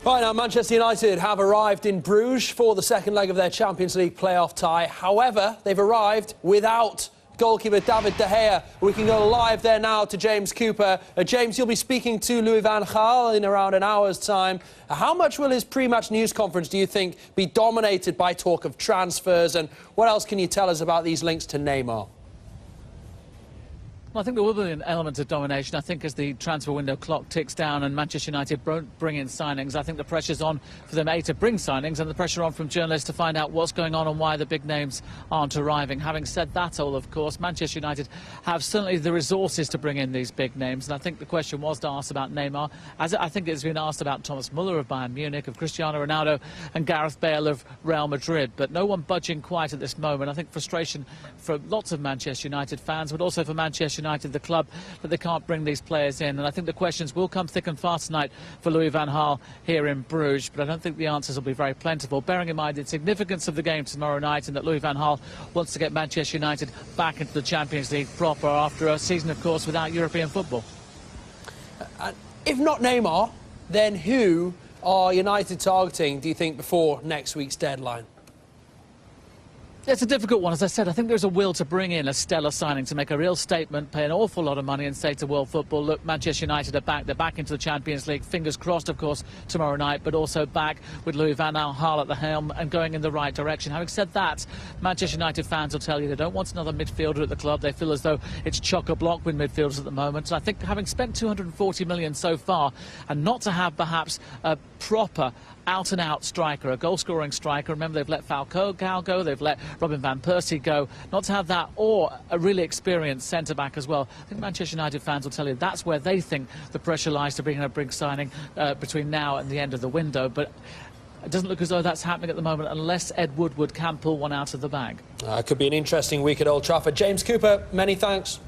Right now, Manchester United have arrived in Bruges for the second leg of their Champions League playoff tie. However, they've arrived without goalkeeper David De Gea. We can go live there now to James Cooper. James, you'll be speaking to Louis van Gaal in around an hour's time. How much will his pre-match news conference, do you think, be dominated by talk of transfers? And what else can you tell us about these links to Neymar? Well, I think there will be an element of domination. I think as the transfer window clock ticks down and Manchester United bring in signings, I think the pressure's on for them, A, to bring signings, and the pressure on from journalists to find out what's going on and why the big names aren't arriving. Having said that, all, of course, Manchester United have certainly the resources to bring in these big names, and I think the question was asked about Neymar, as I think it's been asked about Thomas Muller of Bayern Munich, of Cristiano Ronaldo and Gareth Bale of Real Madrid, but no one budging quite at this moment. I think frustration for lots of Manchester United fans, but also for Manchester United, the club, that they can't bring these players in. And I think the questions will come thick and fast tonight for Louis van Gaal here in Bruges, but I don't think the answers will be very plentiful, bearing in mind the significance of the game tomorrow night and that Louis van Gaal wants to get Manchester United back into the Champions League proper after a season, of course, without European football. If not Neymar, then who are United targeting, do you think, before next week's deadline? It's a difficult one. As I said, I think there's a will to bring in a stellar signing, to make a real statement, pay an awful lot of money and say to world football, look, Manchester United are back. They're back into the Champions League. Fingers crossed, of course, tomorrow night, but also back with Louis van Gaal at the helm and going in the right direction. Having said that, Manchester United fans will tell you they don't want another midfielder at the club. They feel as though it's chock-a-block with midfielders at the moment. And I think having spent 240 million so far and not to have perhaps a proper out-and-out striker, a goal-scoring striker. Remember, they've let Falcao go, they've let Robin van Persie go. Not to have that, or a really experienced centre-back as well. I think Manchester United fans will tell you that's where they think the pressure lies to bring in a big signing between now and the end of the window. But it doesn't look as though that's happening at the moment unless Ed Woodward can pull one out of the bag. It could be an interesting week at Old Trafford. James Cooper, many thanks.